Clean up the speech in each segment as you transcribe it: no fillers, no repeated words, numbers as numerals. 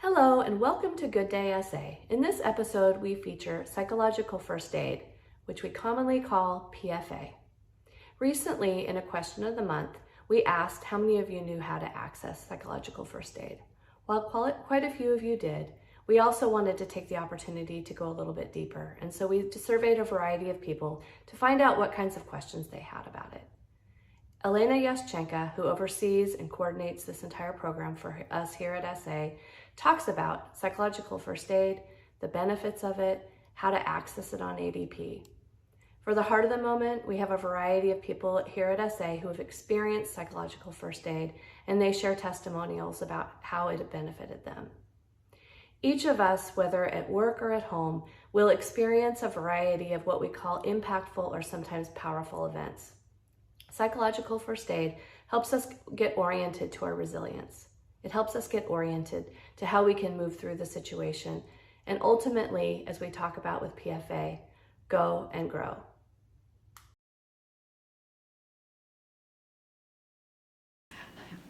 Hello and welcome to Good Day SA. In this episode, we feature psychological first aid, which we commonly call PFA. Recently, in a question of the month, we asked how many of you knew how to access psychological first aid. While quite a few of you did, we also wanted to take the opportunity to go a little bit deeper, and so we surveyed a variety of people to find out what kinds of questions they had about it. Elena Yaschenka, who oversees and coordinates this entire program for us here at SA, talks about psychological first aid, the benefits of it, how to access it on ADP. For the heart of the moment, we have a variety of people here at SA who have experienced psychological first aid, and they share testimonials about how it benefited them. Each of us, whether at work or at home, will experience a variety of what we call impactful or sometimes powerful events. Psychological first aid helps us get oriented to our resilience. It helps us get oriented to how we can move through the situation and ultimately, as we talk about with PFA, go and grow.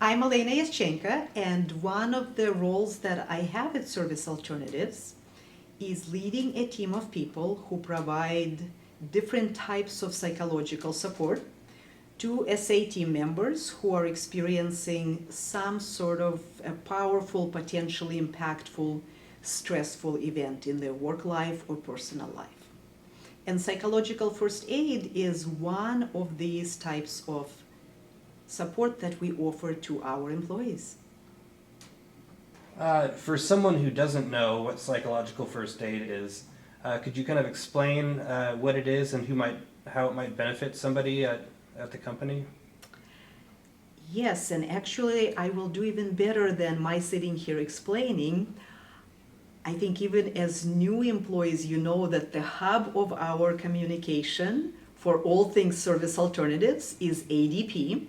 I'm Elena Yaschenka, and one of the roles that I have at Service Alternatives is leading a team of people who provide different types of psychological support to SA team members who are experiencing some sort of a powerful, potentially impactful, stressful event in their work life or personal life. And psychological first aid is one of these types of support that we offer to our employees. For someone who doesn't know what psychological first aid is, could you kind of explain what it is and how it might benefit somebody at the company? Yes, and actually I will do even better than my sitting here explaining. I think even as new employees, you know that the hub of our communication for all things Service Alternatives is ADP.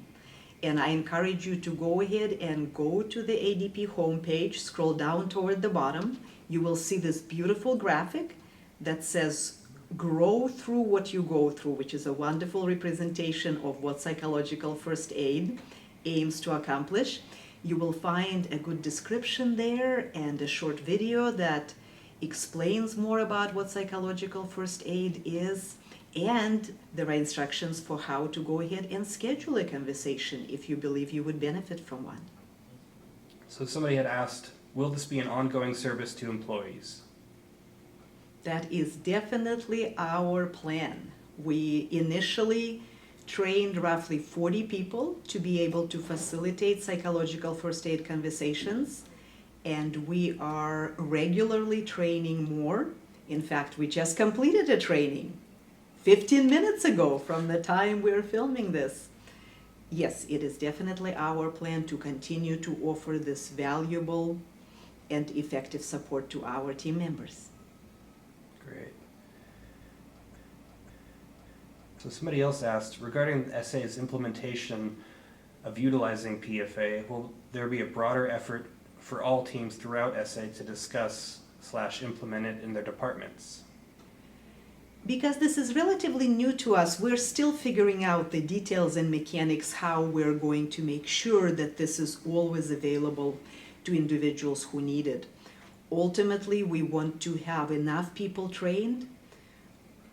And I encourage you to go ahead and go to the ADP homepage, scroll down toward the bottom. You will see this beautiful graphic that says grow through what you go through, which is a wonderful representation of what psychological first aid aims to accomplish. You will find a good description there and a short video that explains more about what psychological first aid is, and there are instructions for how to go ahead and schedule a conversation if you believe you would benefit from one. So somebody had asked, will this be an ongoing service to employees? That is definitely our plan. We initially trained roughly 40 people to be able to facilitate psychological first aid conversations, and we are regularly training more. In fact, we just completed a training 15 minutes ago from the time we're filming this. Yes, it is definitely our plan to continue to offer this valuable and effective support to our team members. Great. So somebody else asked, regarding SA's implementation of utilizing PFA, will there be a broader effort for all teams throughout SA to discuss/implement it in their departments? Because this is relatively new to us, we're still figuring out the details and mechanics, how we're going to make sure that this is always available to individuals who need it. Ultimately, we want to have enough people trained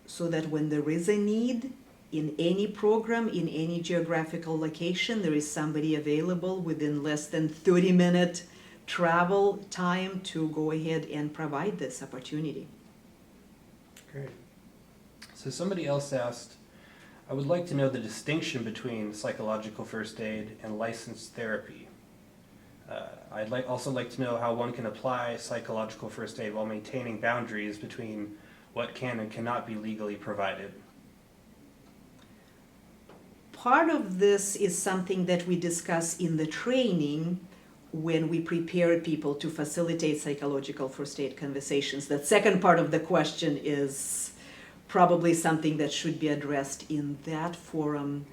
so that when there is a need in any program, in any geographical location, there is somebody available within less than 30-minute travel time to go ahead and provide this opportunity. Great. So somebody else asked, I would like to know the distinction between psychological first aid and licensed therapy. I'd also like to know how one can apply psychological first aid while maintaining boundaries between what can and cannot be legally provided. Part of this is something that we discuss in the training when we prepare people to facilitate psychological first aid conversations. That second part of the question is probably something that should be addressed in that forum.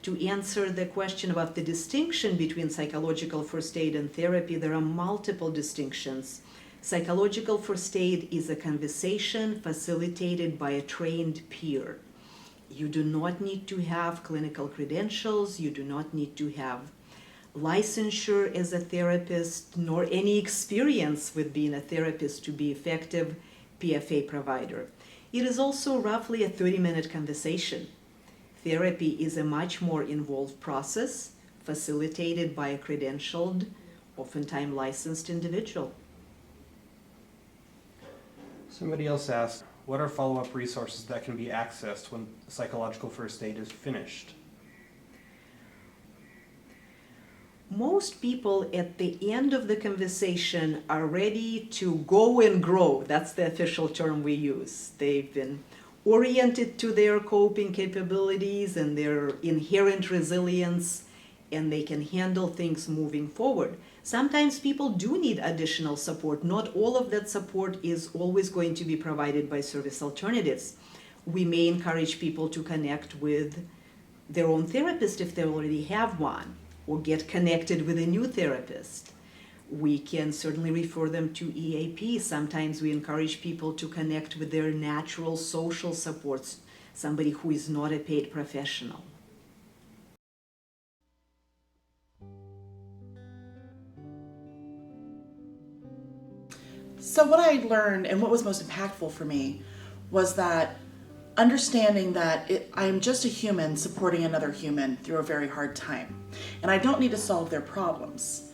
To answer the question about the distinction between psychological first aid and therapy, there are multiple distinctions. Psychological first aid is a conversation facilitated by a trained peer. You do not need to have clinical credentials. You do not need to have licensure as a therapist nor any experience with being a therapist to be effective PFA provider. It is also roughly a 30-minute conversation. Therapy is a much more involved process, facilitated by a credentialed, oftentimes licensed individual. Somebody else asked, what are follow-up resources that can be accessed when psychological first aid is finished? Most people at the end of the conversation are ready to go and grow. That's the official term we use. They've been oriented to their coping capabilities and their inherent resilience, and they can handle things moving forward. Sometimes people do need additional support. Not all of that support is always going to be provided by service alternatives. We may encourage people to connect with their own therapist if they already have one, or get connected with a new therapist. We can certainly refer them to EAP. Sometimes we encourage people to connect with their natural social supports, somebody who is not a paid professional. So what I learned and what was most impactful for me was that understanding that I am just a human supporting another human through a very hard time. And I don't need to solve their problems.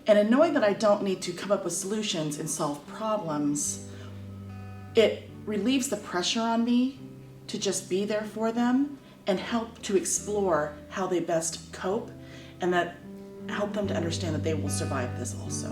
And in knowing that I don't need to come up with solutions and solve problems, it relieves the pressure on me to just be there for them and help to explore how they best cope, and that help them to understand that they will survive this also.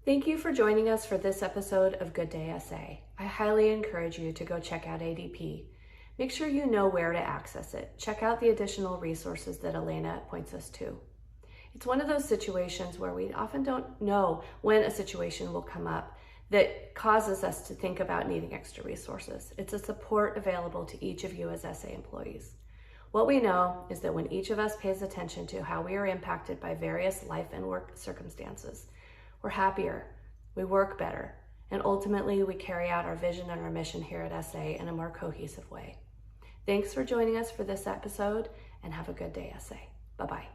Thank you for joining us for this episode of Good Day SA. I highly encourage you to go check out ADP. Make sure you know where to access it. Check out the additional resources that Elena points us to. It's one of those situations where we often don't know when a situation will come up that causes us to think about needing extra resources. It's a support available to each of you as SA employees. What we know is that when each of us pays attention to how we are impacted by various life and work circumstances, we're happier, we work better, and ultimately we carry out our vision and our mission here at SA in a more cohesive way. Thanks for joining us for this episode, and have a good day, SA. Bye-bye.